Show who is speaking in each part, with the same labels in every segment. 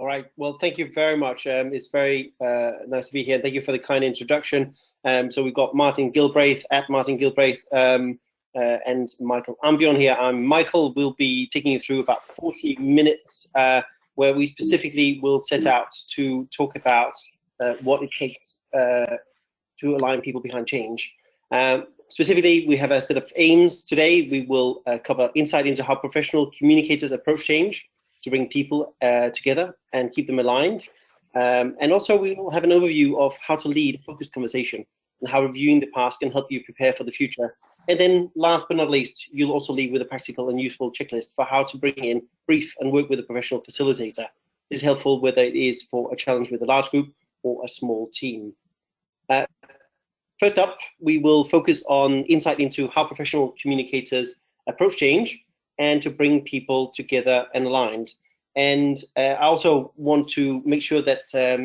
Speaker 1: All right. Well, thank you very much. It's very nice to be here. Thank you for the kind introduction. So we've got Martin Gilbraith at Martin Gilbraith and Michael Ambjorn here. I'm Michael. We'll be taking you through about 40 minutes where we specifically will set out to talk about what it takes to align people behind change. Specifically, we have a set of aims today. We will cover insight into how professional communicators approach change to bring people together and keep them aligned. And also we will have an overview of how to lead a focused conversation and how reviewing the past can help you prepare for the future. And then last but not least, you'll also leave with a practical and useful checklist for how to bring in, brief and work with a professional facilitator. This is helpful whether it is for a challenge with a large group or a small team. First up, we will focus on insight into how professional communicators approach change and to bring people together and aligned. And I also want to make sure that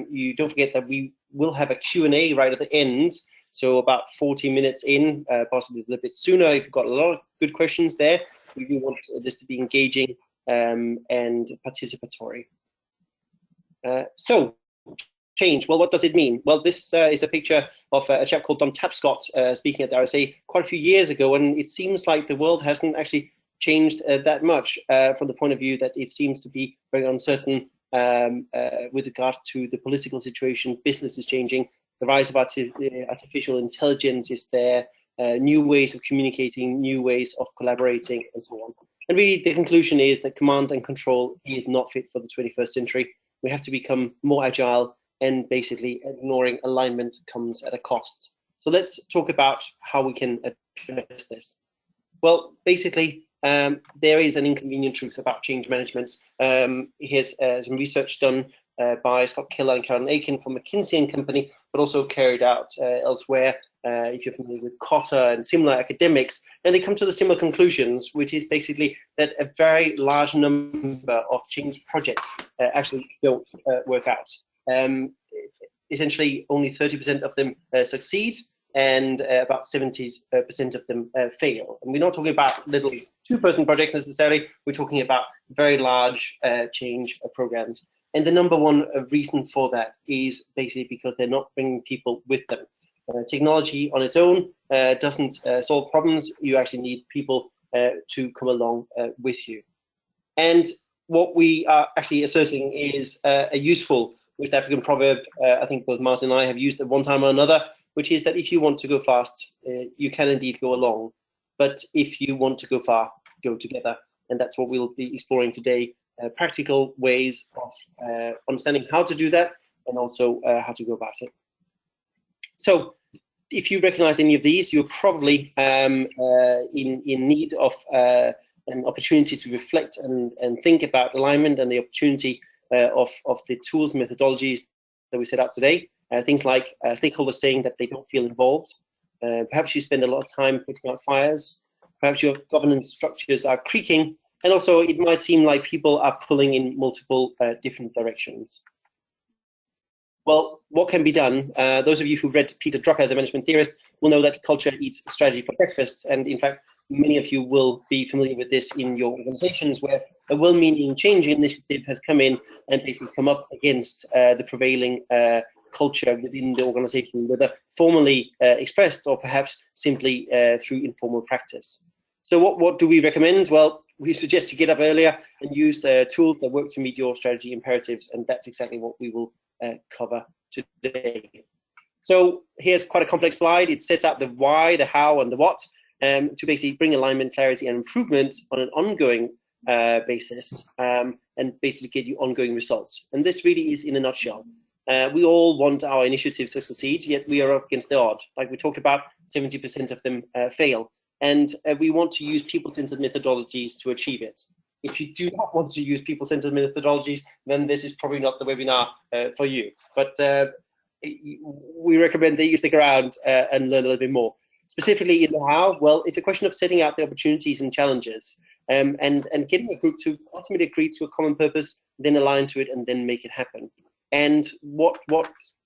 Speaker 1: you don't forget that we will have a Q&A right at the end. So about 40 minutes in, possibly a little bit sooner. If you've got a lot of good questions there, we do want this to be engaging and participatory. So change, well, what does it mean? Well, this is a picture of a chap called Don Tapscott speaking at the RSA quite a few years ago, and it seems like the world hasn't actually changed that much from the point of view that it seems to be very uncertain with regards to the political situation. Business is changing, the rise of artificial intelligence is there, new ways of communicating, new ways of collaborating, and so on. And really the conclusion is that command and control is not fit for the 21st century. We have to become more agile, and basically ignoring alignment comes at a cost. So let's talk about how we can address this. Well, basically, there is an inconvenient truth about change management. Here's some research done by Scott Keller and Karen Aiken from McKinsey & Company, but also carried out elsewhere, if you're familiar with Kotter and similar academics, and they come to the similar conclusions, which is basically that a very large number of change projects actually don't work out. Essentially, only 30% of them succeed, and about 70% of them fail. And we're not talking about little two-person projects necessarily, we're talking about very large change programs. And the number one reason for that is basically because they're not bringing people with them. Technology on its own doesn't solve problems. You actually need people to come along with you. And what we are actually asserting is a useful West African proverb, I think both Martin and I have used at one time or another, which is that if you want to go fast, you can indeed go along. But if you want to go far, go together. And that's what we'll be exploring today, practical ways of understanding how to do that and also how to go about it. So if you recognize any of these, you're probably in need of an opportunity to reflect and think about alignment and the opportunity of the tools and methodologies that we set out today. Things like stakeholders saying that they don't feel involved. Perhaps you spend a lot of time putting out fires. Perhaps your governance structures are creaking. And also it might seem like people are pulling in multiple different directions. Well, what can be done? Those of you who read Peter Drucker, the management theorist, will know that culture eats strategy for breakfast. And in fact, many of you will be familiar with this in your organizations, where a well-meaning change initiative has come in and basically come up against the prevailing culture within the organization, whether formally expressed or perhaps simply through informal practice. So what do we recommend? Well, we suggest you get up earlier and use tools that work to meet your strategy imperatives, and that's exactly what we will cover today. So here's quite a complex slide. It sets out the why, the how, and the what, to basically bring alignment, clarity, and improvement on an ongoing basis, and basically get you ongoing results. And this really is in a nutshell. We all want our initiatives to succeed, yet we are up against the odd. Like we talked about, 70% of them fail. And we want to use people-centered methodologies to achieve it. If you do not want to use people-centered methodologies, then this is probably not the webinar for you. But we recommend that you stick around and learn a little bit more. Specifically in the how, well, it's a question of setting out the opportunities and challenges and getting a group to ultimately agree to a common purpose, then align to it, and then make it happen. And what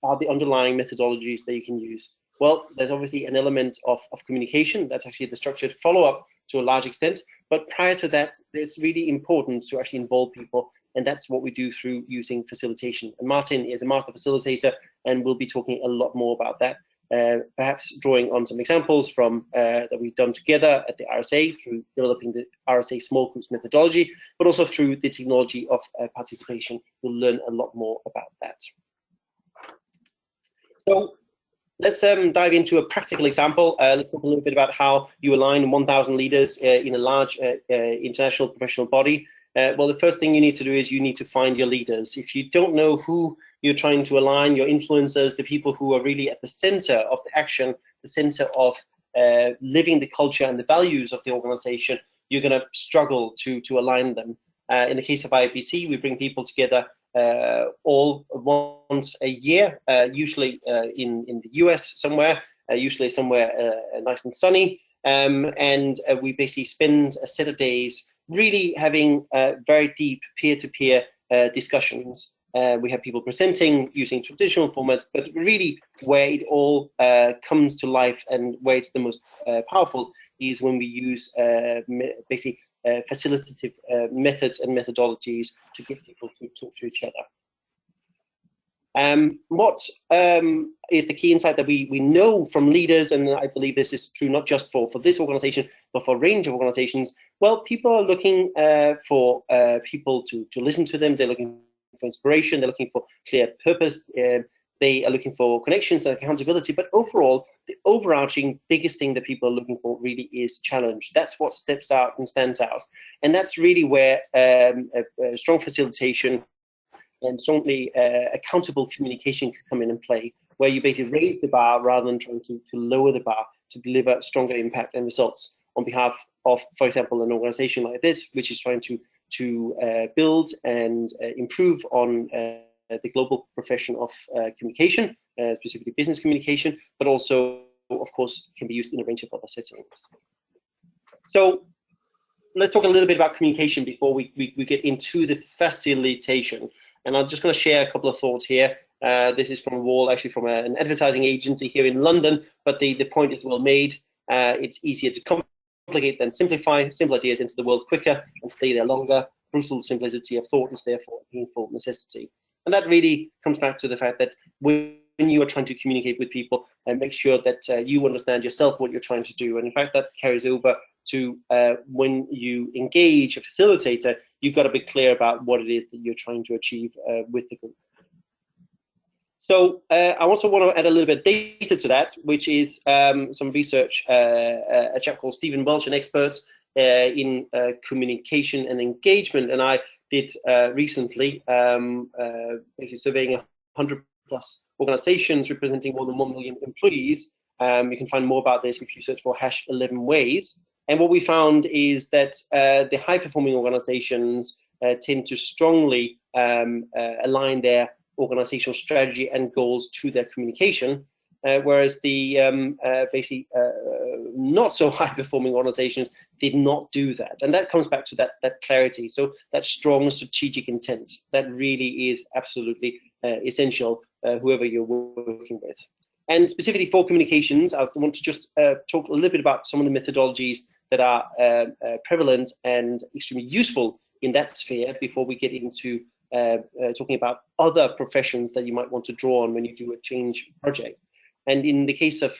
Speaker 1: are the underlying methodologies that you can use? Well, there's obviously an element of communication. That's actually the structured follow-up to a large extent. But prior to that, it's really important to actually involve people And that's what we do through using facilitation. And Martin is a master facilitator, and we'll be talking a lot more about that. Perhaps drawing on some examples from that we've done together at the RSA through developing the RSA small groups methodology, but also through the technology of participation. We'll learn a lot more about that. So let's dive into a practical example. Let's talk a little bit about how you align 1,000 leaders in a large international professional body. Well, the first thing you need to do is you need to find your leaders. If you don't know who you're trying to align, your influencers, the people who are really at the center of the action, the center of living the culture and the values of the organization, you're going to struggle to align them. In the case of IBC, we bring people together all once a year, usually in the US somewhere, usually somewhere nice and sunny. And we basically spend a set of days really having very deep peer-to-peer discussions. We have people presenting using traditional formats, but really where it all comes to life and where it's the most powerful is when we use basically facilitative methods and methodologies to get people to talk to each other. What is the key insight that we know from leaders, and I believe this is true not just for this organization, but for a range of organizations? Well, people are looking for people to listen to them. They're looking for inspiration. They're looking for clear purpose. They are looking for connections and accountability. But overall, the overarching biggest thing that people are looking for really is challenge. That's what steps out and stands out. And that's really where a strong facilitation and strongly accountable communication could come in and play, where you basically raise the bar rather than trying to lower the bar to deliver stronger impact and results on behalf of, for example, an organization like this, which is trying to build and improve on the global profession of communication, specifically business communication, but also, of course, can be used in a range of other settings. So let's talk a little bit about communication before we get into the facilitation. And I'm just going to share a couple of thoughts here. This is from a wall, actually from an advertising agency here in London, but the point is well made. It's easier to complicate than simplify. Simple ideas into the world quicker and stay there longer. Brutal simplicity of thought is therefore painful necessity. And that really comes back to the fact that when you are trying to communicate with people, make sure that you understand yourself what you're trying to do. And in fact, that carries over to when you engage a facilitator, you've got to be clear about what it is that you're trying to achieve with the group. So I also want to add a little bit of data to that, which is some research, a chap called Stephen Welch, an expert in communication and engagement. And I did recently, basically surveying 100+ organizations representing more than 1 million employees. You can find more about this if you search for #11ways. And what we found is that the high-performing organizations tend to strongly align their organizational strategy and goals to their communication, whereas the basically not so high-performing organizations did not do that. And that comes back to that clarity. So that strong strategic intent, that really is absolutely essential, whoever you're working with. And specifically for communications, I want to just talk a little bit about some of the methodologies that are prevalent and extremely useful in that sphere before we get into talking about other professions that you might want to draw on when you do a change project. And in the case of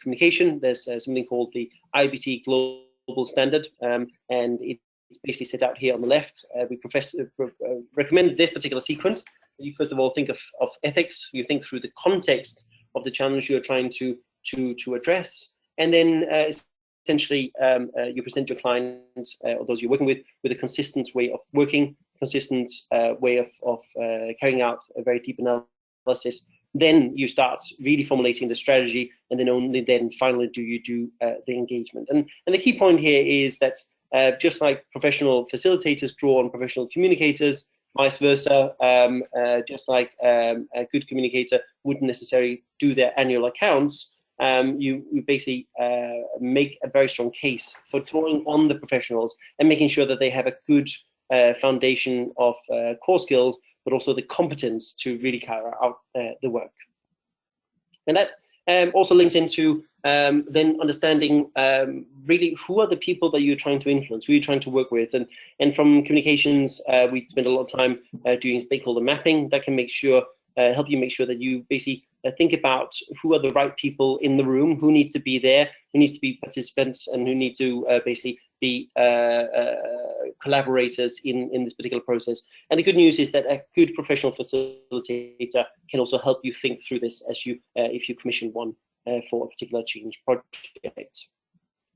Speaker 1: communication, there's something called the IBC Global Standard, and it's basically set out here on the left. We recommend this particular sequence. You first of all think of ethics. You think through the context of the challenge you're trying to address, and then essentially you present your clients or those you're working with a consistent way of working, consistent way of carrying out a very deep analysis. Then you start really formulating the strategy, and then only then finally do you do the engagement. And the key point here is that just like professional facilitators draw on professional communicators, vice versa, just like a good communicator wouldn't necessarily do their annual accounts, you basically make a very strong case for drawing on the professionals and making sure that they have a good foundation of core skills, but also the competence to really carry out the work. And that also links into then understanding really who are the people that you're trying to influence, who you're trying to work with. And from communications, we spend a lot of time doing stakeholder mapping that can help you make sure that you basically think about who are the right people in the room, who needs to be there, who needs to be participants, and who need to basically be collaborators in this particular process. And the good news is that a good professional facilitator can also help you think through this as if you commission one for a particular change project.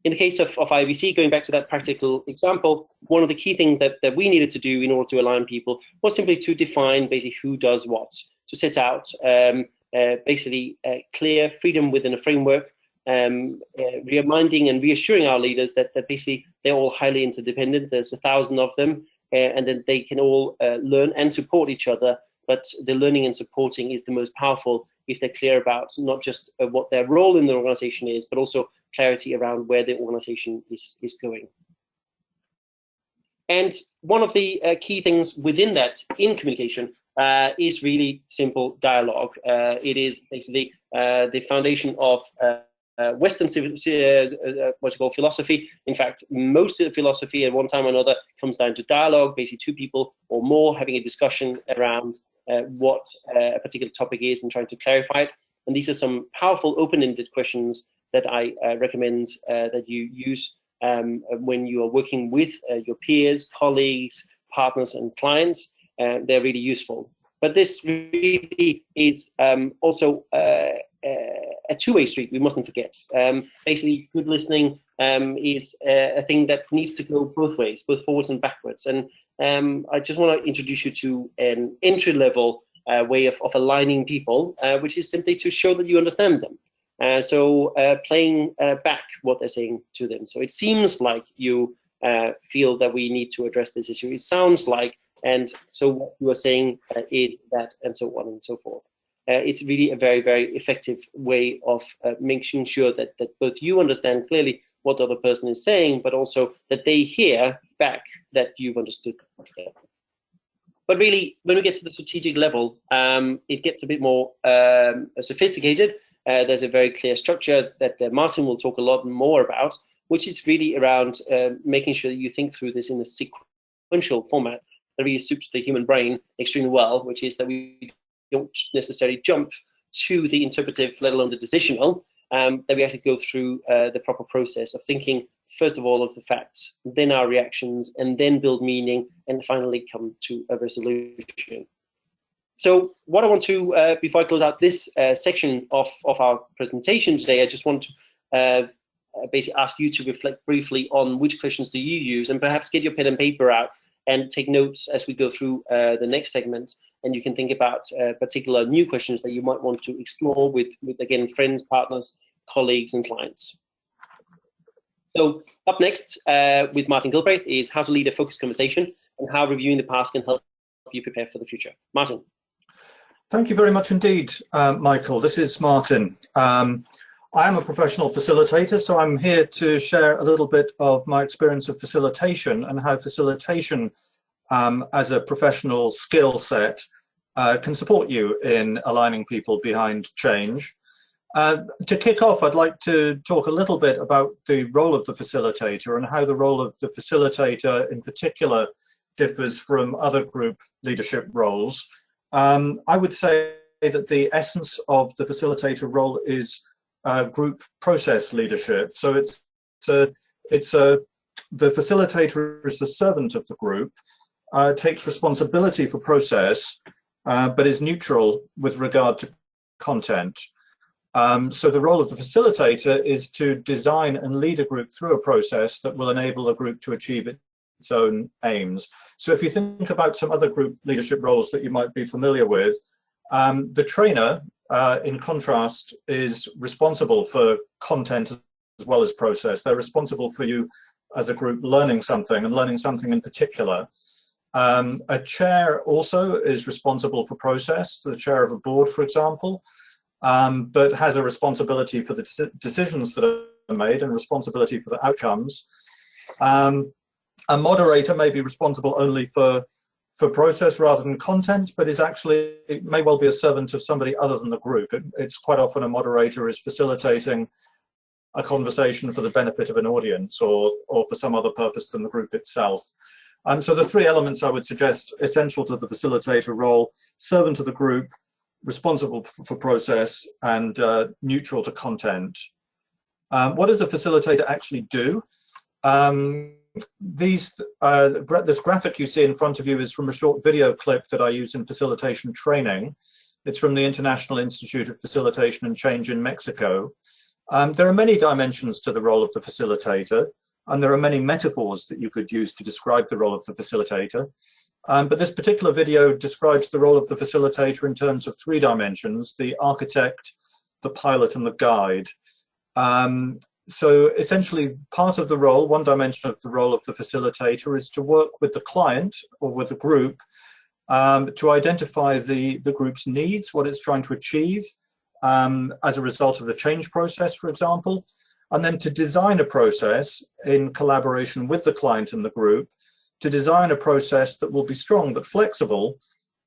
Speaker 1: In the case of IBC, going back to that practical example, one of the key things that we needed to do in order to align people was simply to define basically who does what, to set out basically clear freedom within a framework, reminding and reassuring our leaders that basically they're all highly interdependent. There's 1,000 of them, and then they can all learn and support each other. But the learning and supporting is the most powerful if they're clear about not just what their role in the organization is, but also clarity around where the organization is going. And one of the key things within that in communication is really simple dialogue. It is basically the foundation of Western philosophy. In fact, most of the philosophy at one time or another comes down to dialogue, basically two people or more having a discussion around what a particular topic is and trying to clarify it. And these are some powerful open-ended questions that I recommend that you use when you are working with your peers, colleagues, partners, and clients. They're really useful. But this really is also a two-way street, we mustn't forget. Basically, good listening is a thing that needs to go both ways, both forwards and backwards. And I just want to introduce you to an entry-level way of aligning people, which is simply to show that you understand them. So playing back what they're saying to them. So it seems like you feel that we need to address this issue. It sounds like, and so what you are saying is that, and so on and so forth. It's really a very, very effective way of making sure that both you understand clearly what the other person is saying, but also that they hear back that you've understood. But really, when we get to the strategic level, it gets a bit more sophisticated. There's a very clear structure that Martin will talk a lot more about, which is really around making sure that you think through this in a sequential format that really suits the human brain extremely well, which is that we don't necessarily jump to the interpretive, let alone the decisional, that we actually go through the proper process of thinking, first of all, of the facts, then our reactions, and then build meaning, and finally come to a resolution. So what I want to, before I close out this section of our presentation today, I just want to basically ask you to reflect briefly on which questions do you use, and perhaps get your pen and paper out and take notes as we go through the next segment. And you can think about particular new questions that you might want to explore with again, friends, partners, colleagues, and clients. So up next with Martin Gilbraith is how to lead a focused conversation and how reviewing the past can help you prepare for the future. Martin.
Speaker 2: Thank you very much indeed, Michael. This is Martin. I am a professional facilitator, so I'm here to share a little bit of my experience of facilitation and how facilitation as a professional skill set can support you in aligning people behind change. To kick off, I'd like to talk a little bit about the role of the facilitator and how the role of the facilitator in particular differs from other group leadership roles. I would say that the essence of the facilitator role is group process leadership. So the facilitator is the servant of the group, takes responsibility for process, but is neutral with regard to content. So the role of the facilitator is to design and lead a group through a process that will enable a group to achieve its own aims. So if you think about some other group leadership roles that you might be familiar with, the trainer, in contrast, is responsible for content as well as process. They're responsible for you as a group learning something and learning something in particular. A chair also is responsible for process, the chair of a board, for example, but has a responsibility for the decisions that are made and responsibility for the outcomes. A moderator may be responsible only for for process rather than content, but is actually, it may well be a servant of somebody other than the group. It's quite often a moderator is facilitating a conversation for the benefit of an audience or for some other purpose than the group itself. So the three elements I would suggest essential to the facilitator role: servant of the group, responsible for process, and neutral to content. What does a facilitator actually do? This graphic you see in front of you is from a short video clip that I use in facilitation training. It's from the International Institute of Facilitation and Change in Mexico. There are many dimensions to the role of the facilitator, and there are many metaphors that you could use to describe the role of the facilitator. But this particular video describes the role of the facilitator in terms of three dimensions: the architect, the pilot, and the guide. So essentially, part of the role, one dimension of the role of the facilitator, is to work with the client or with the group to identify the group's needs, what it's trying to achieve as a result of the change process, for example, and then to design a process in collaboration with the client and the group, to design a process that will be strong but flexible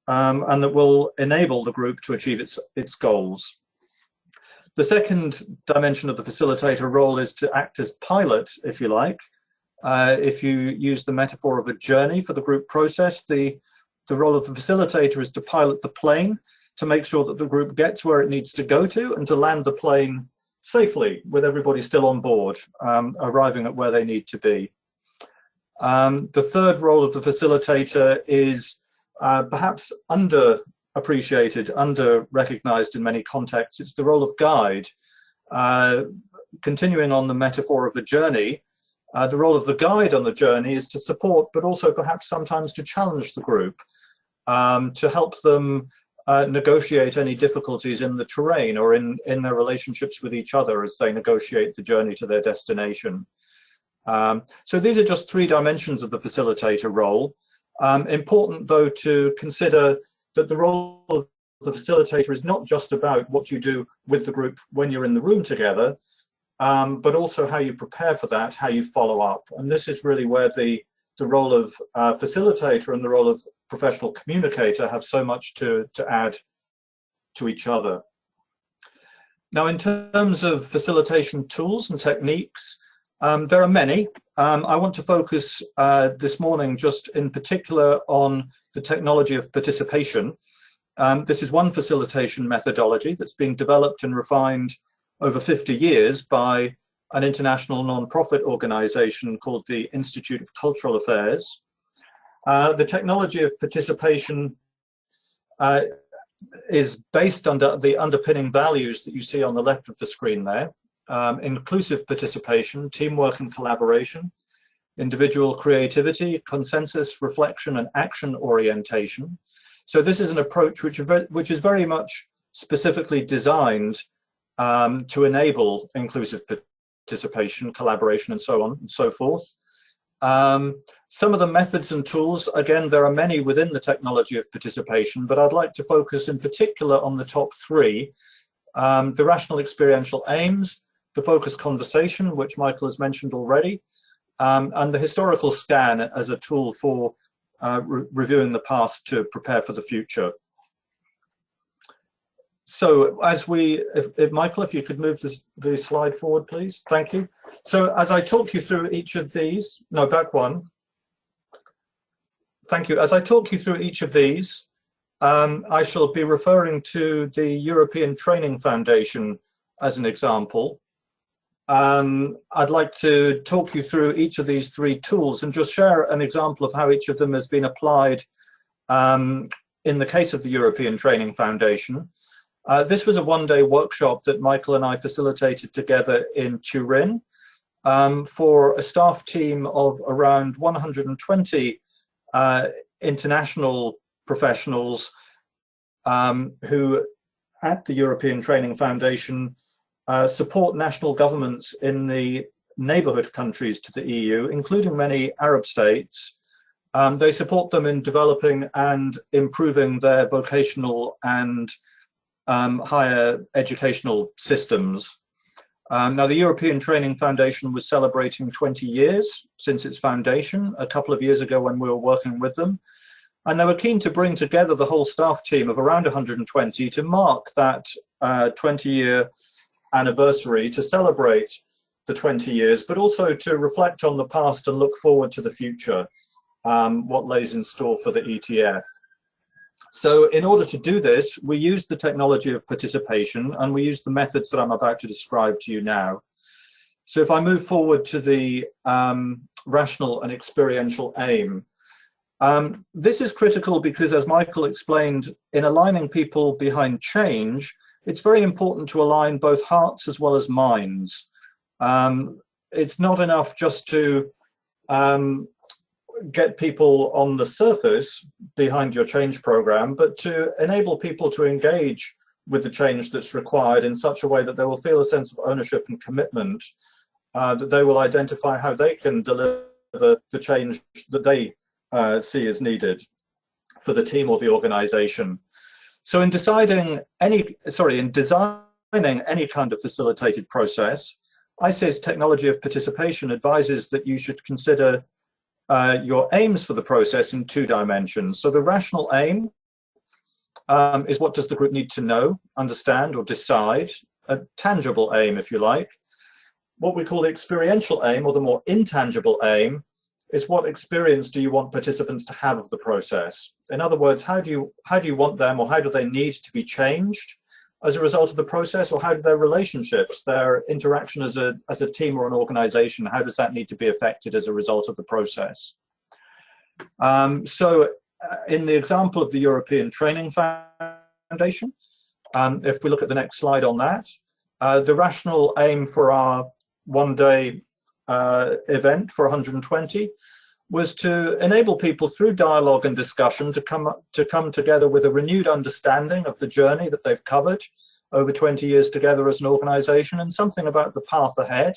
Speaker 2: and that will enable the group to achieve its goals. The second dimension of the facilitator role is to act as pilot, if you like. If you use the metaphor of a journey for the group process, the role of the facilitator is to pilot the plane, to make sure that the group gets where it needs to go to, and to land the plane safely with everybody still on board, arriving at where they need to be. The third role of the facilitator is perhaps underappreciated, under-recognized in many contexts. It's the role of guide. Continuing on the metaphor of a journey, the role of the guide on the journey is to support, but also perhaps sometimes to challenge the group, to help them negotiate any difficulties in the terrain or in their relationships with each other as they negotiate the journey to their destination. So these are just three dimensions of the facilitator role. Important, though, to consider that the role of the facilitator is not just about what you do with the group when you're in the room together, but also how you prepare for that, how you follow up. And this is really where the role of facilitator and the role of professional communicator have so much to add to each other. Now, in terms of facilitation tools and techniques, there are many. I want to focus this morning just in particular on the technology of participation. This is one facilitation methodology that's been developed and refined over 50 years by an international non-profit organization called the Institute of Cultural Affairs. The technology of participation is based under the underpinning values that you see on the left of the screen there. Inclusive participation, teamwork and collaboration, individual creativity, consensus, reflection, and action orientation. So this is an approach which is very much specifically designed to enable inclusive participation, collaboration, and so on and so forth. Some of the methods and tools, again, there are many within the technology of participation, but I'd like to focus in particular on the top three: the rational experiential aims, the focused conversation, which Michael has mentioned already, and the historical scan as a tool for reviewing the past to prepare for the future. So as Michael, if you could move the slide forward, please. Thank you. So as I talk you through each of these, no, back one. Thank you. As I talk you through each of these, I shall be referring to the European Training Foundation as an example. I'd like to talk you through each of these three tools and just share an example of how each of them has been applied in the case of the European Training Foundation. This was a one-day workshop that Michael and I facilitated together in Turin for a staff team of around 120 international professionals who, at the European Training Foundation, support national governments in the neighbourhood countries to the EU, including many Arab states. They support them in developing and improving their vocational and higher educational systems. Now, the European Training Foundation was celebrating 20 years since its foundation a couple of years ago when we were working with them. And they were keen to bring together the whole staff team of around 120 to mark that 20-year anniversary, to celebrate the 20 years, but also to reflect on the past and look forward to the future, what lays in store for the ETF. So in order to do this, we used the technology of participation, and we used the methods that I'm about to describe to you now. So if I move forward to the rational and experiential aim, this is critical because, as Michael explained, in aligning people behind change, it's very important to align both hearts as well as minds. It's not enough just to get people on the surface behind your change program, but to enable people to engage with the change that's required in such a way that they will feel a sense of ownership and commitment, that they will identify how they can deliver the change that they see as needed for the team or the organization. So in designing any kind of facilitated process, ICE's technology of participation advises that you should consider your aims for the process in 2 dimensions. So the rational aim is what does the group need to know, understand, or decide, a tangible aim, if you like. What we call the experiential aim, or the more intangible aim, is what experience do you want participants to have of the process? In other words, how do you want them, or how do they need to be changed as a result of the process, or how do their relationships, their interaction as a team or an organization, how does that need to be affected as a result of the process? So in the example of the European Training Foundation, if we look at the next slide on that, the rational aim for our one-day event for 120 was to enable people through dialogue and discussion to come together with a renewed understanding of the journey that they've covered over 20 years together as an organization, and something about the path ahead.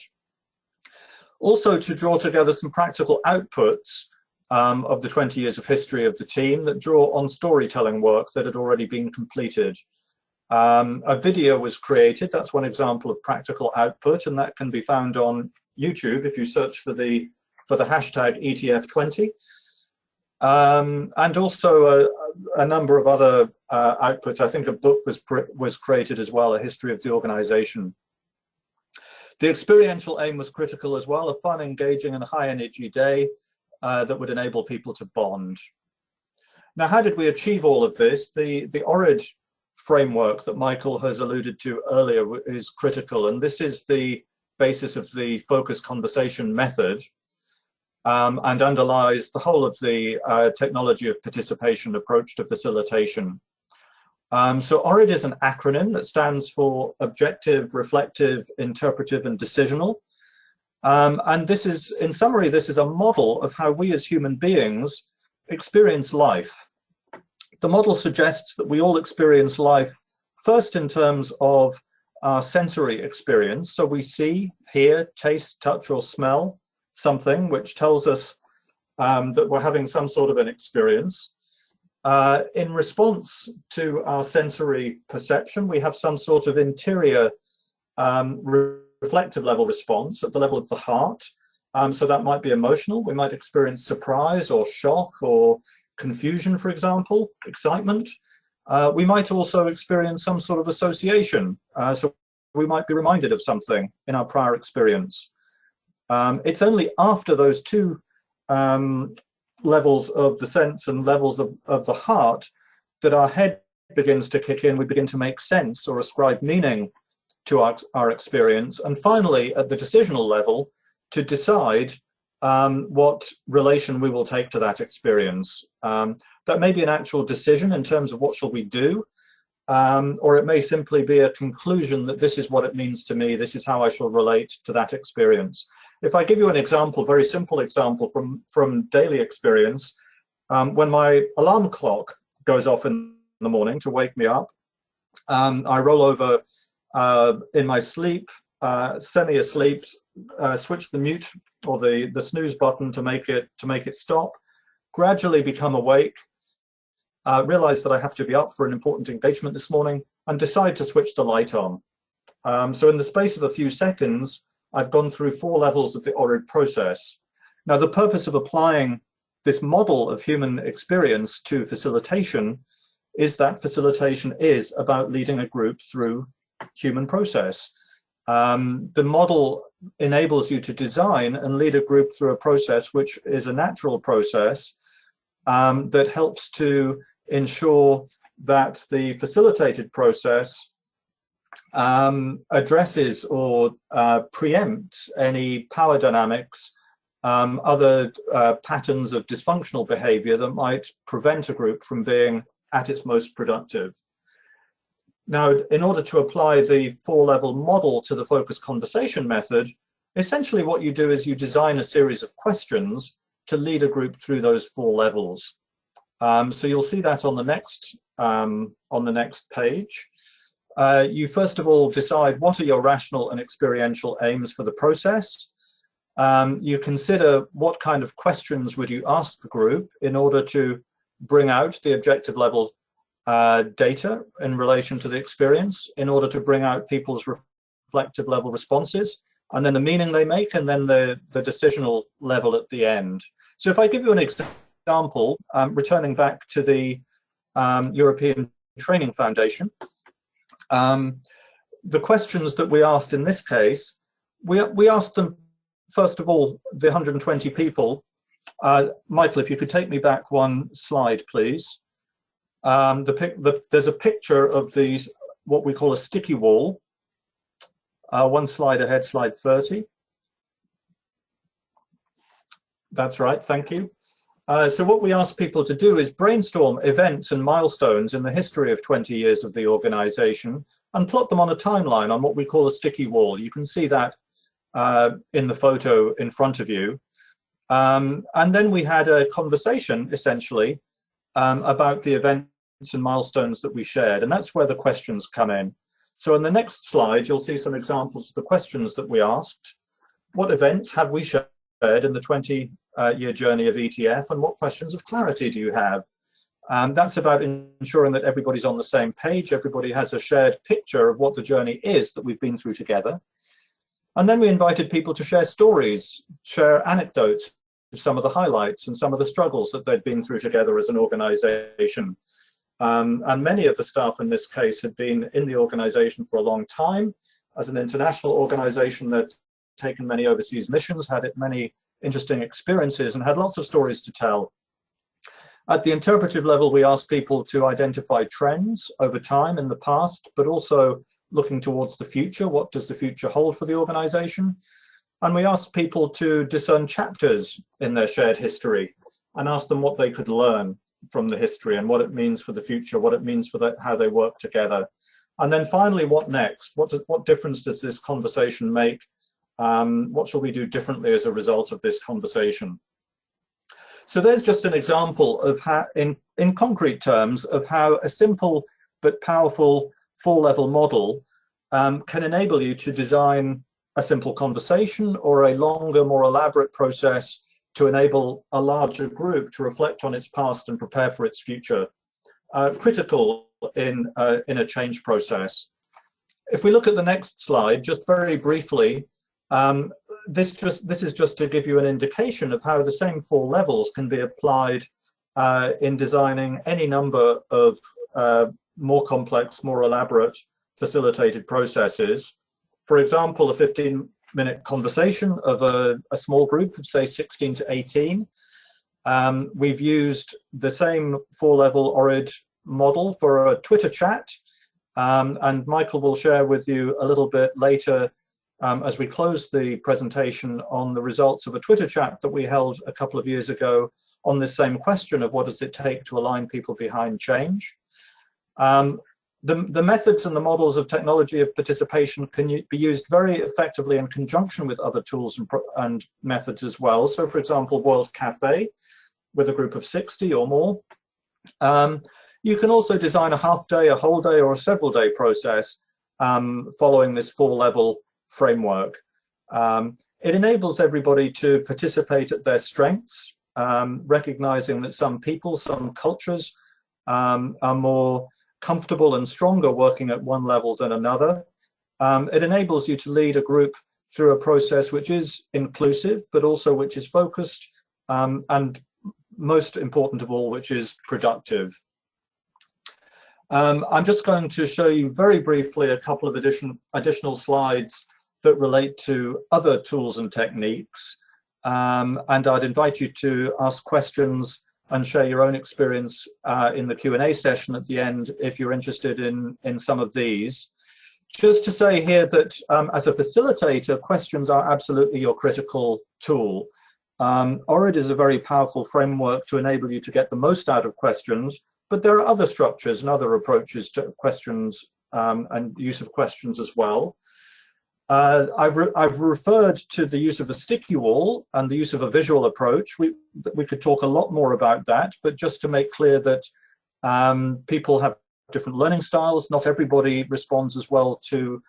Speaker 2: Also to draw together some practical outputs of the 20 years of history of the team that draw on storytelling work that had already been completed. A video was created. That's one example of practical output, and that can be found on YouTube if you search for the hashtag ETF20. And also a number of other outputs. I think a book was created as well, A History of the Organization. The experiential aim was critical as well, a fun, engaging, and high-energy day that would enable people to bond. Now, how did we achieve all of this? The ORID framework that Michael has alluded to earlier is critical, and this is the basis of the focused conversation method, and underlies the whole of the technology of participation approach to facilitation. So ORID is an acronym that stands for objective, reflective, interpretive, and decisional. And this is, in summary, this is a model of how we as human beings experience life. The model suggests that we all experience life first in terms of our sensory experience. So we see, hear, taste, touch, or smell something, which tells us that we're having some sort of an experience. In response to our sensory perception, we have some sort of interior reflective level response at the level of the heart. So that might be emotional. We might experience surprise or shock or confusion, for example, excitement. We might also experience some sort of association. So we might be reminded of something in our prior experience. It's only after those 2 levels of the sense and levels of the heart that our head begins to kick in. We begin to make sense or ascribe meaning to our experience. And finally, at the decisional level, to decide what relation we will take to that experience. That may be an actual decision in terms of what shall we do, or it may simply be a conclusion that this is what it means to me, this is how I shall relate to that experience. If I give you an example, very simple example from daily experience, when my alarm clock goes off in the morning to wake me up, I roll over in my sleep, semi-asleep, switch the mute or the snooze button to make it stop, gradually become awake, realize that I have to be up for an important engagement this morning, and decide to switch the light on. So in the space of a few seconds, I've gone through 4 levels of the ORID process. Now, the purpose of applying this model of human experience to facilitation is that facilitation is about leading a group through human process. The model enables you to design and lead a group through a process which is a natural process that helps to ensure that the facilitated process addresses or preempts any power dynamics, other patterns of dysfunctional behavior that might prevent a group from being at its most productive. Now, in order to apply the 4-level model to the focused conversation method, essentially what you do is you design a series of questions to lead a group through those 4 levels. So you'll see that on the next page. You first of all decide what are your rational and experiential aims for the process. You consider what kind of questions would you ask the group in order to bring out the objective level data in relation to the experience, in order to bring out people's reflective level responses, and then the meaning they make, and then the decisional level at the end. So if I give you an example, returning back to the European Training Foundation, the questions that we asked in this case, we asked them, first of all, the 120 people. Michael, if you could take me back one slide, please. There's a picture of these, what we call a sticky wall. One slide ahead, slide 30. That's right, thank you. So what we ask people to do is brainstorm events and milestones in the history of 20 years of the organization and plot them on a timeline on what we call a sticky wall. You can see that in the photo in front of you. And then we had a conversation, essentially, about the events and milestones that we shared. And that's where the questions come in. So in the next slide, you'll see some examples of the questions that we asked. What events have we shared in the 20-year journey of ETF, and what questions of clarity do you have? That's about ensuring that everybody's on the same page, everybody has a shared picture of what the journey is that we've been through together. And then we invited people to share stories, share anecdotes of some of the highlights and some of the struggles that they'd been through together as an organization. And many of the staff in this case had been in the organization for a long time. As an international organization that taken many overseas missions, had many interesting experiences, and had lots of stories to tell. At the interpretive level, we asked people to identify trends over time in the past, but also looking towards the future. What does the future hold for the organization? And we asked people to discern chapters in their shared history and ask them what they could learn from the history and what it means for the future, what it means for how they work together. And then finally, what next? What difference does this conversation make? What shall we do differently as a result of this conversation? So there's just an example of how, in concrete terms, of how a simple but powerful 4-level model can enable you to design a simple conversation or a longer, more elaborate process to enable a larger group to reflect on its past and prepare for its future. Critical in a change process. If we look at the next slide, just very briefly, this is just to give you an indication of how the same 4 levels can be applied in designing any number of more complex, more elaborate facilitated processes. For example, a 15-minute conversation of a small group of, say, 16 to 18. We've used the same 4-level ORID model for a Twitter chat, and Michael will share with you a little bit later as we close the presentation on the results of a Twitter chat that we held a couple of years ago on this same question of what does it take to align people behind change. The methods and the models of technology of participation can be used very effectively in conjunction with other tools and methods as well. So, for example, World Cafe with a group of 60 or more. You can also design a half-day, a whole day, or a several-day process following this 4-level framework. It enables everybody to participate at their strengths, recognizing that some people, some cultures are more comfortable and stronger working at one level than another. It enables you to lead a group through a process which is inclusive, but also which is focused and most important of all, which is productive. I'm just going to show you very briefly a couple of additional slides that relate to other tools and techniques. And I'd invite you to ask questions and share your own experience in the Q&A session at the end if you're interested in some of these. Just to say here that as a facilitator, questions are absolutely your critical tool. ORID is a very powerful framework to enable you to get the most out of questions, but there are other structures and other approaches to questions and use of questions as well. I've referred to the use of a sticky wall and the use of a visual approach. We could talk a lot more about that, but just to make clear that people have different learning styles. Not everybody responds as well to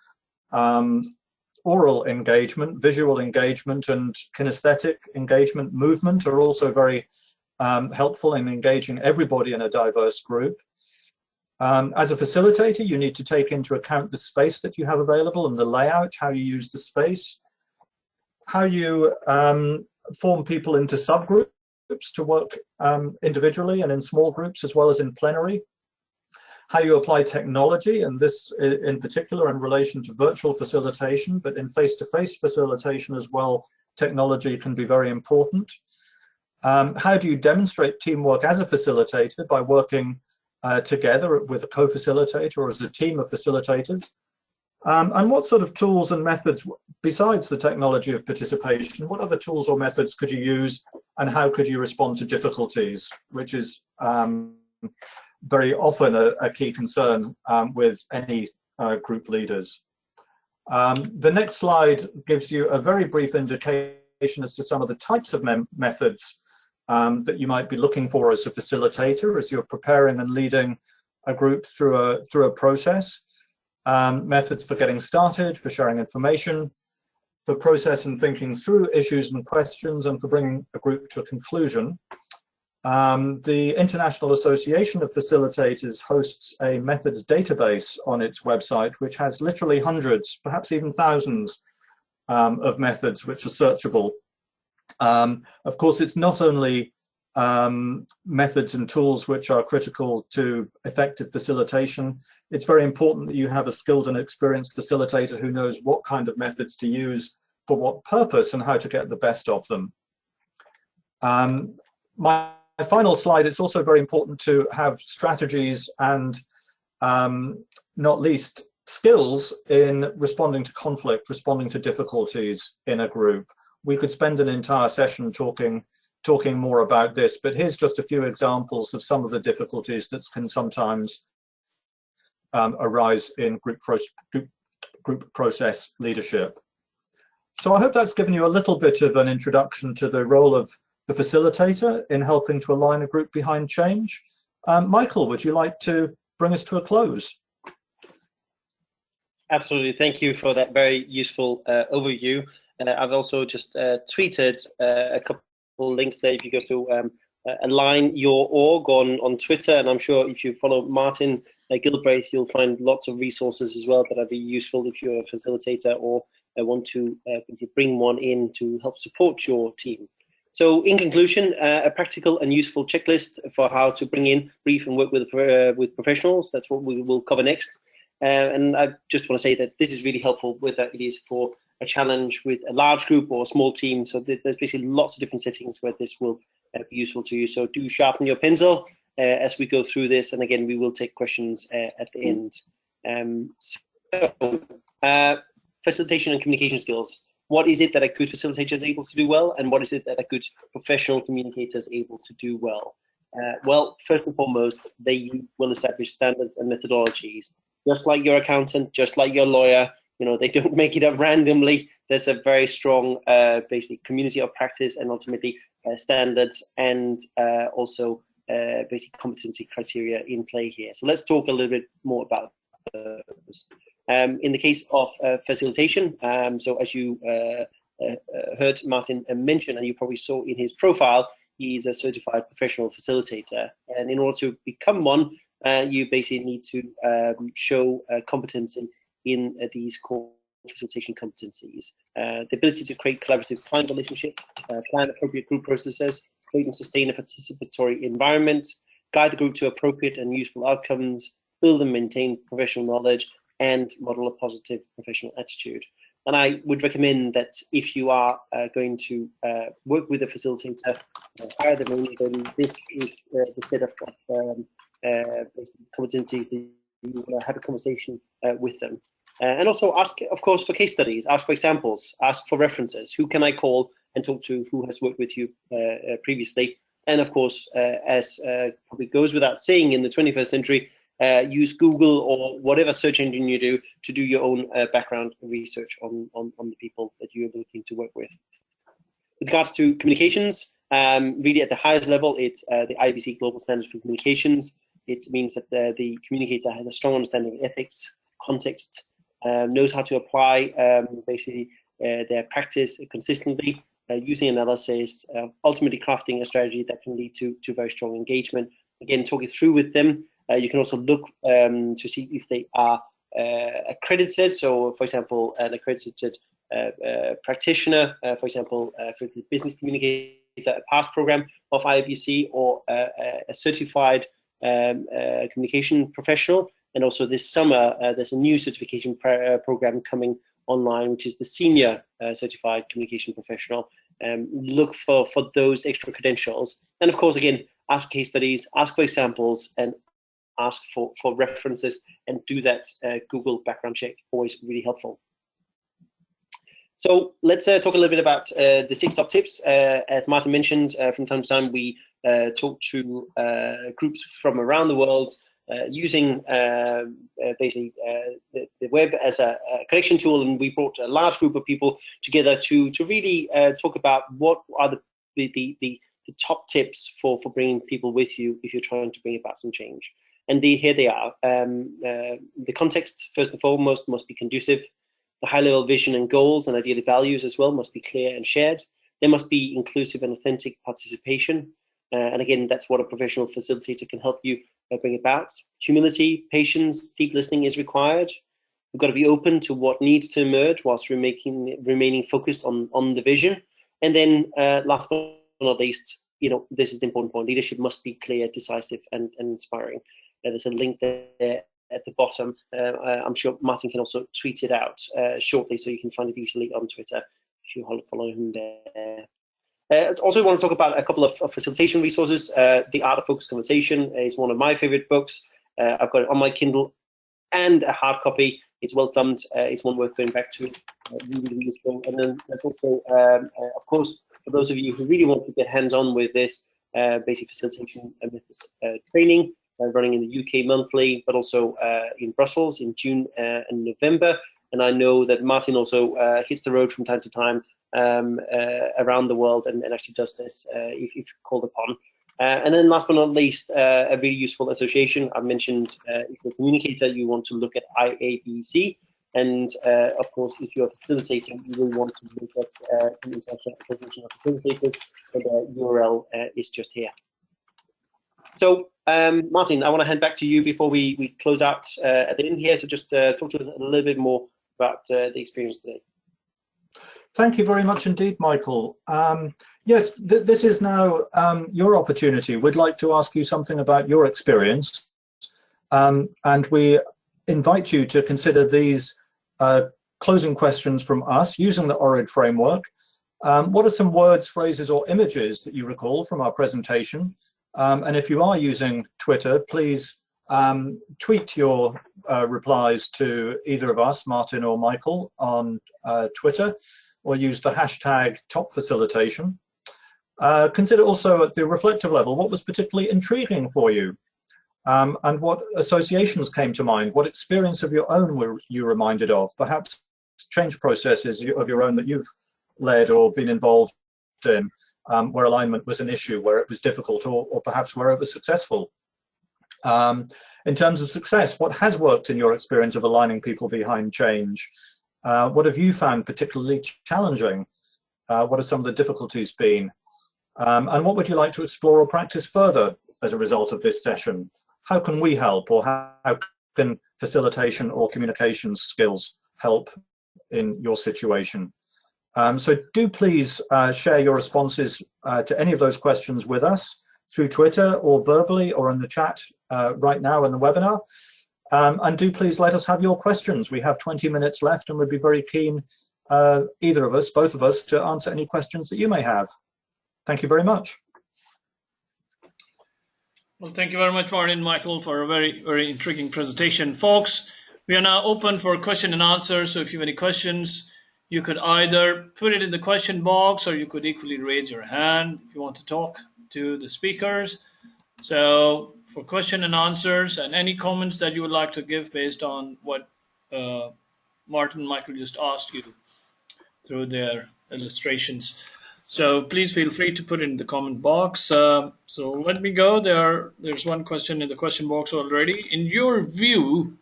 Speaker 2: oral engagement. Visual engagement and kinesthetic engagement, movement are also very helpful in engaging everybody in a diverse group. As a facilitator, you need to take into account the space that you have available and the layout, how you use the space, how you form people into subgroups to work individually and in small groups as well as in plenary, how you apply technology, and this in particular in relation to virtual facilitation, but in face-to-face facilitation as well, technology can be very important. How do you demonstrate teamwork as a facilitator by working together with a co-facilitator or as a team of facilitators? And what sort of tools and methods, besides the technology of participation, what other tools or methods could you use, and how could you respond to difficulties, which is very often a key concern with any group leaders. The next slide gives you a very brief indication as to some of the types of methods that you might be looking for as a facilitator as you're preparing and leading a group through a process. Methods for getting started, for sharing information, for process and thinking through issues and questions, and for bringing a group to a conclusion. The International Association of Facilitators hosts a methods database on its website, which has literally hundreds, perhaps even thousands of methods which are searchable. Of course, it's not only methods and tools which are critical to effective facilitation. It's very important that you have a skilled and experienced facilitator who knows what kind of methods to use for what purpose and how to get the best of them. My final slide, it's also very important to have strategies and not least skills in responding to conflict, responding to difficulties in a group. We could spend an entire session talking more about this, but here's just a few examples of some of the difficulties that can sometimes arise in group process leadership. So I hope that's given you a little bit of an introduction to the role of the facilitator in helping to align a group behind change. Michael, would you like to bring us to a close?
Speaker 1: Absolutely. Thank you for that very useful overview. I've also just tweeted a couple links there if you go to align.your.org on Twitter, and I'm sure if you follow Martin Gilbraith, you'll find lots of resources as well that are very useful if you're a facilitator or want to bring one in to help support your team. So in conclusion, a practical and useful checklist for how to bring in, brief and work with professionals. That's what we will cover next. And I just want to say that this is really helpful, whether it is for a challenge with a large group or a small team. So there's basically lots of different settings where this will be useful to you. So do sharpen your pencil as we go through this. And again, we will take questions at the end. Facilitation and communication skills. What is it that a good facilitator is able to do well, and what is it that a good professional communicator is able to do well? Well, first and foremost, they will establish standards and methodologies. Just like your accountant, just like your lawyer, you know, they don't make it up randomly. There's a very strong basic community of practice and ultimately standards and also basic competency criteria in play here. So let's talk a little bit more about those. In the case of facilitation, so as you heard Martin mention, and you probably saw in his profile, he's a certified professional facilitator. And in order to become one, you basically need to show competency in these core facilitation competencies. The ability to create collaborative client relationships, plan appropriate group processes, create and sustain a participatory environment, guide the group to appropriate and useful outcomes, build and maintain professional knowledge, and model a positive professional attitude. And I would recommend that if you are going to work with a facilitator, hire them in, then this is the set of basic competencies that you have a conversation with them. And also ask, of course, for case studies, ask for examples, ask for references. Who can I call and talk to who has worked with you previously? And of course, as probably goes without saying in the 21st century, use Google or whatever search engine you do to do your own background research on the people that you're looking to work with. With regards to communications, really at the highest level, it's the IBC Global Standards for Communications. It means that the communicator has a strong understanding of ethics, context, knows how to apply basically their practice consistently, using analysis, ultimately crafting a strategy that can lead to very strong engagement. Again, talking through with them. You can also look to see if they are accredited. So, for example, an accredited practitioner, for example, for the business communicator, a past program of IBC, or a certified communication professional. And also this summer, there's a new certification program coming online, which is the senior certified communication professional. Look for those extra credentials. And of course, again, ask for case studies, ask for examples, and ask for references, and do that Google background check, always really helpful. So let's talk a little bit about the 6 top tips. As Martin mentioned, from time to time we talk to groups from around the world using basically the web as a connection tool, and we brought a large group of people together to really talk about what are the top tips for bringing people with you if you're trying to bring about some change. And here they are. The context, first and foremost, must be conducive. The high-level vision and goals, and ideally values as well, must be clear and shared. There must be inclusive and authentic participation. And again, that's what a professional facilitator can help you bring about. Humility, patience, deep listening is required. We've got to be open to what needs to emerge whilst remaining focused on the vision. And then last but not least, this is the important point. Leadership must be clear, decisive, and inspiring. There's a link there at the bottom. I'm sure Martin can also tweet it out shortly, so you can find it easily on Twitter if you follow him there. Also, want to talk about a couple of facilitation resources. The Art of Focused Conversation is one of my favorite books. I've got it on my Kindle and a hard copy. It's well thumbed. It's one worth going back to. Really useful. And then there's also, of course, for those of you who really want to get hands-on with this, basic facilitation methods training, running in the UK monthly, but also in Brussels in June and November. And I know that Martin also hits the road from time to time around the world and actually does this if called upon. And then last but not least, a really useful association. I mentioned if you're a communicator, you want to look at IABC. And of course, if you're a facilitator, you will want to look at the International Association of Facilitators. And the URL is just here. So, Martin, I want to hand back to you before we close out at the end here. So just talk to us a little bit more about the experience today.
Speaker 2: Thank you very much indeed, Michael. Yes, this is now your opportunity. We'd like to ask you something about your experience. And we invite you to consider these closing questions from us using the ORID framework. What are some words, phrases, or images that you recall from our presentation? And if you are using Twitter, please tweet your replies to either of us, Martin or Michael, on Twitter, or use the hashtag #TopFacilitation. Consider also at the reflective level, what was particularly intriguing for you, and what associations came to mind, what experience of your own were you reminded of, perhaps change processes of your own that you've led or been involved in, where alignment was an issue, where it was difficult, or perhaps where it was successful. In terms of success, what has worked in your experience of aligning people behind change? What have you found particularly challenging? What have some of the difficulties been? And what would you like to explore or practice further as a result of this session? How can we help, or how can facilitation or communication skills help in your situation? So do please share your responses to any of those questions with us through Twitter or verbally or in the chat right now in the webinar. And do please let us have your questions. We have 20 minutes left and we'd be very keen, either of us, both of us, to answer any questions that you may have. Thank you very much.
Speaker 3: Well, thank you very much, Martin and Michael, for a very, very intriguing presentation. Folks, we are now open for question and answer. So if you have any questions, you could either put it in the question box or you could equally raise your hand if you want to talk to the speakers. So for question and answers and any comments that you would like to give based on what Martin and Michael just asked you through their illustrations. So please feel free to put it in the comment box. So let me go. There's one question in the question box already. In your view,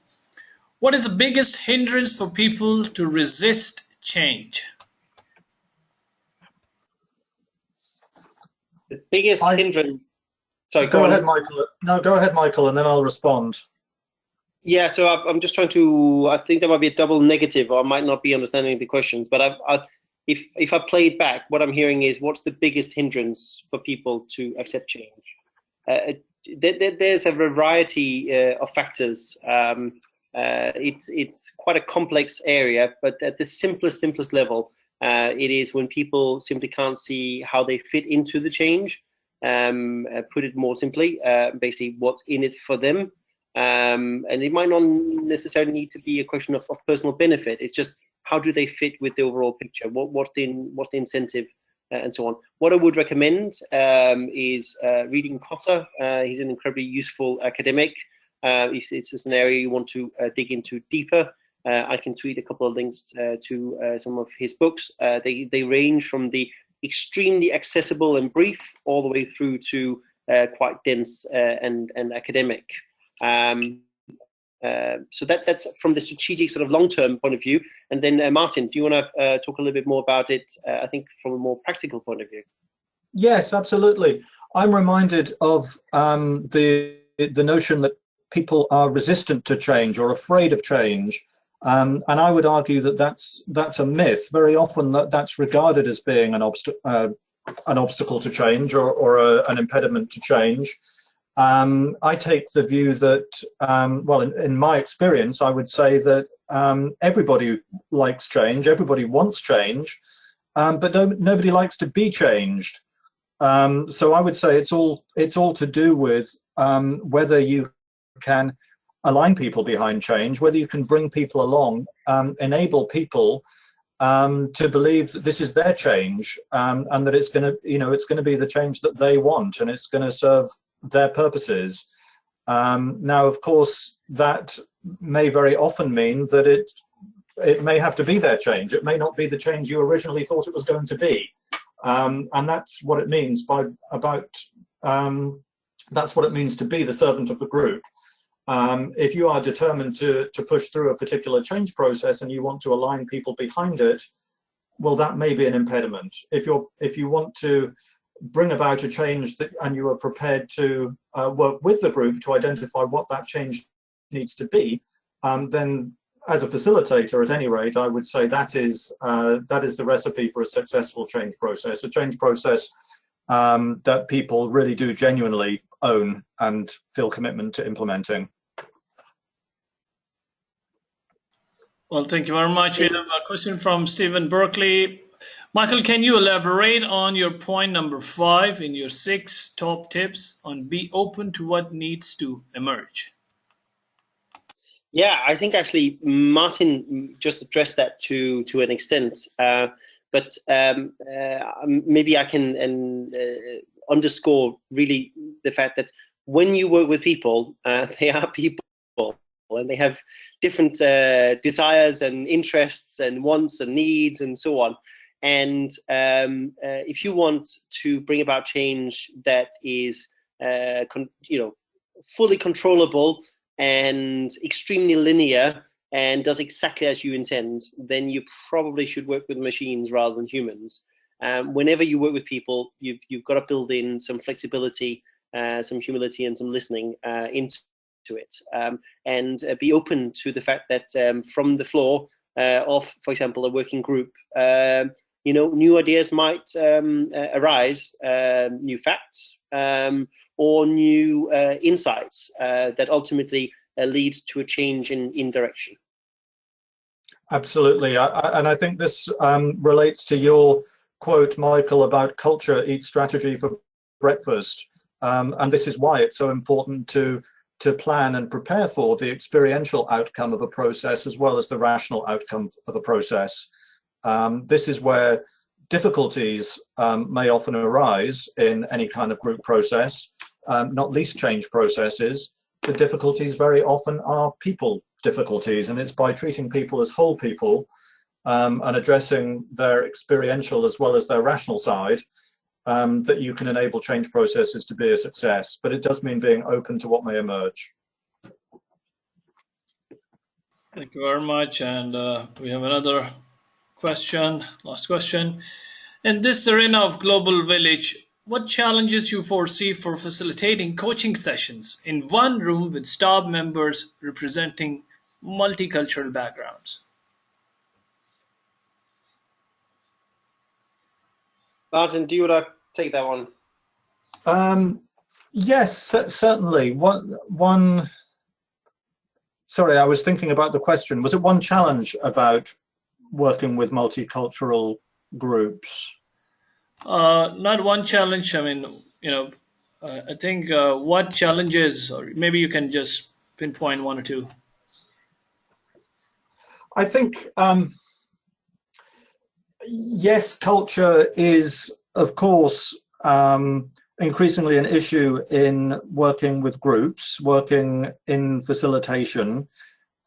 Speaker 3: what is the biggest hindrance for people to resist change?
Speaker 1: The biggest hindrance. Sorry,
Speaker 2: go ahead, Michael. No, go ahead, Michael, and then I'll respond.
Speaker 1: Yeah, so I'm just trying to. I think there might be a double negative, or I might not be understanding the questions. But if I play it back, what I'm hearing is, what's the biggest hindrance for people to accept change? There's a variety of factors. It's quite a complex area, but at the simplest level, it is when people simply can't see how they fit into the change. Put it more simply, basically what's in it for them. And it might not necessarily need to be a question of personal benefit. It's just, how do they fit with the overall picture? What's the incentive, and so on. What I would recommend is reading Potter. He's an incredibly useful academic. If it's an area you want to dig into deeper, I can tweet a couple of links to some of his books. They range from the extremely accessible and brief all the way through to quite dense and academic. So that's from the strategic sort of long-term point of view. And then Martin, do you want to talk a little bit more about it, I think from a more practical point of view?
Speaker 2: Yes, absolutely. I'm reminded of the notion that people are resistant to change or afraid of change. And I would argue that that's a myth. Very often that's regarded as being an obstacle to change or an impediment to change. I take the view that, well, in my experience, I would say that everybody likes change, everybody wants change, but nobody likes to be changed. So I would say it's all to do with whether you can align people behind change, whether you can bring people along, enable people to believe that this is their change, and that it's going to be the change that they want, and it's going to serve their purposes. Now, of course, that may very often mean that it may have to be their change. It may not be the change you originally thought it was going to be, and that's what it means that's what it means to be the servant of the group. If you are determined to push through a particular change process and you want to align people behind it, well, that may be an impediment. If you want to bring about a change and you are prepared to work with the group to identify what that change needs to be, then as a facilitator, at any rate, I would say that is the recipe for a successful change process, a change process that people really do genuinely own and feel commitment to implementing.
Speaker 3: Well, thank you very much. We have a question from Stephen Berkeley. Michael, can you elaborate on your point number 5 in your 6 top tips on be open to what needs to emerge?
Speaker 1: Yeah, I think actually Martin just addressed that to an extent, but maybe I can underscore really the fact that when you work with people, they are people and they have different desires and interests and wants and needs and so on. And if you want to bring about change that is, fully controllable and extremely linear and does exactly as you intend, then you probably should work with machines rather than humans. Whenever you work with people, you've got to build in some flexibility, some humility, and some listening into it, and be open to the fact that from the floor of, for example, a working group, new ideas might arise, new facts, or new insights that ultimately leads to a change in direction.
Speaker 2: Absolutely, and I think this relates to your quote, Michael, about culture eats strategy for breakfast, and this is why it's so important to plan and prepare for the experiential outcome of a process as well as the rational outcome of a process. This is where difficulties may often arise in any kind of group process, not least change processes. The difficulties very often are people difficulties, and it's by treating people as whole people and addressing their experiential as well as their rational side that you can enable change processes to be a success. But it does mean being open to what may emerge.
Speaker 3: Thank you very much. And we have another question, last question. In this arena of global village, what challenges you foresee for facilitating coaching sessions in one room with staff members representing multicultural backgrounds?
Speaker 1: Martin, do you want to take that one?
Speaker 2: Yes, certainly. One. Sorry, I was thinking about the question. Was it one challenge about working with multicultural groups?
Speaker 3: Not one challenge. I mean, I think what challenges, or maybe you can just pinpoint one or two.
Speaker 2: I think, yes, culture is, of course, increasingly an issue in working with groups, working in facilitation.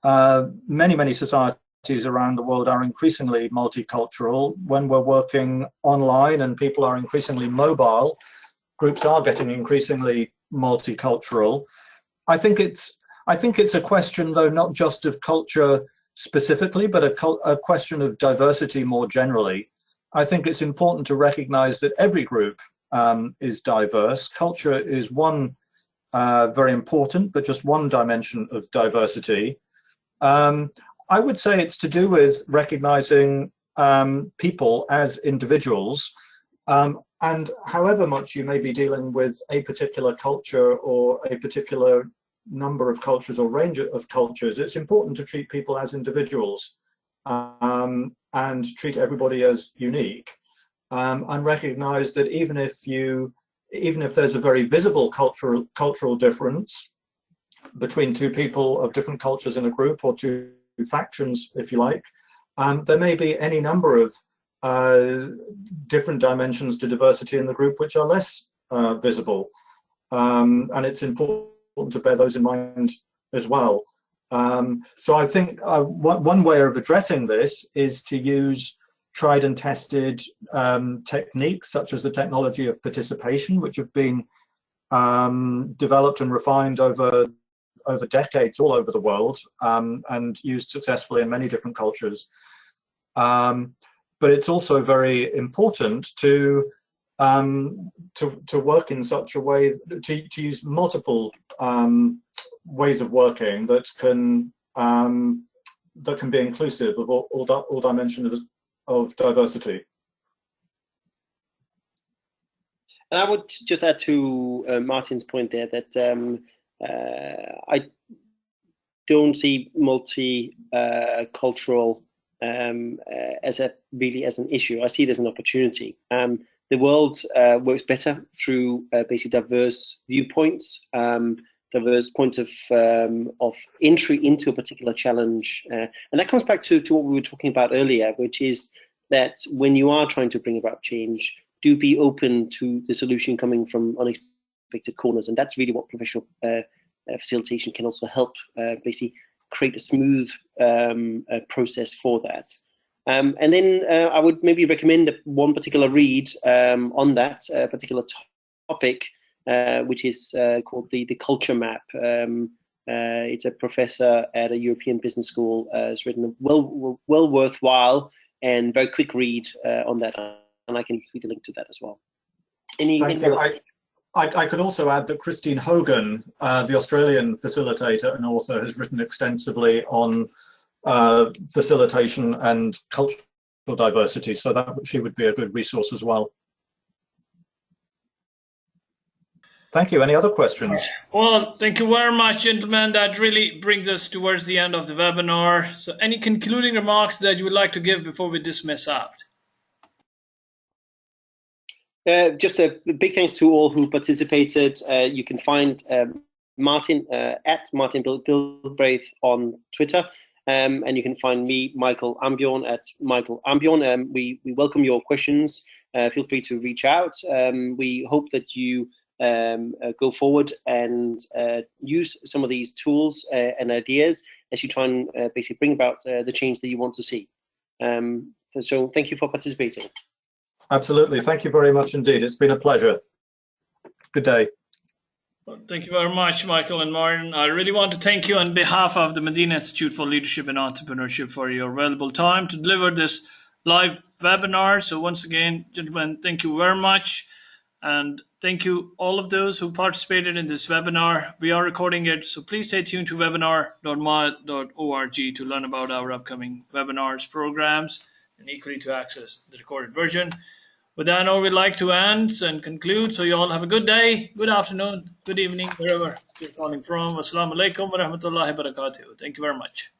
Speaker 2: Many societies around the world are increasingly multicultural. When we're working online and people are increasingly mobile, groups are getting increasingly multicultural. I think it's a question, though, not just of culture specifically, but a question of diversity more generally. I think it's important to recognize that every group is diverse. Culture is one very important, but just one dimension of diversity. I would say it's to do with recognizing people as individuals, and however much you may be dealing with a particular culture or a particular number of cultures or range of cultures, it's important to treat people as individuals and treat everybody as unique, and recognize that even if there's a very visible cultural difference between two people of different cultures in a group, or two factions, if you like, there may be any number of different dimensions to diversity in the group which are less visible, and it's important to bear those in mind as well. So I think one way of addressing this is to use tried and tested techniques such as the technology of participation, which have been developed and refined over decades all over the world, and used successfully in many different cultures. But it's also very important to work in such a way, to use multiple ways of working that can be inclusive of all dimensions of diversity.
Speaker 1: And I would just add to Martin's point there that I don't see multicultural as an issue. I see it as an opportunity. The world works better through basically diverse viewpoints, diverse points of entry into a particular challenge, and that comes back to what we were talking about earlier, which is that when you are trying to bring about change, do be open to the solution coming from unexpected corners, and that's really what professional facilitation can also help basically create a smooth process for that. And then I would maybe recommend one particular read on that particular topic, which is called the Culture Map. It's a professor at a European business school has written a well worthwhile and very quick read on that, and I can tweet a link to that as well.
Speaker 2: Thank you. I could also add that Christine Hogan, the Australian facilitator and author, has written extensively on facilitation and cultural diversity, so that she would be a good resource as well. Thank you. Any other questions?
Speaker 3: Well, thank you very much, gentlemen. That really brings us towards the end of the webinar. So any concluding remarks that you would like to give before we dismiss out?
Speaker 1: Just a big thanks to all who participated. You can find Martin at Martin Gilbraith on Twitter, and you can find me, Michael Ambjorn, at Michael Ambjorn. We welcome your questions. Feel free to reach out. We hope that you go forward and use some of these tools and ideas as you try and basically bring about the change that you want to see. So thank you for participating.
Speaker 2: Absolutely. Thank you very much indeed. It's been a pleasure. Good day.
Speaker 3: Well, thank you very much, Michael and Martin. I really want to thank you on behalf of the Madinah Institute for Leadership and Entrepreneurship for your valuable time to deliver this live webinar. So once again, gentlemen, thank you very much. And thank you all of those who participated in this webinar. We are recording it, so please stay tuned to webinar.maya.org to learn about our upcoming webinars, programs, and equally to access the recorded version. With that note, we'd like to end and conclude. So you all have a good day, good afternoon, good evening, wherever you're calling from. Assalamu alaikum wa rahmatullahi wa barakatuh. Thank you very much.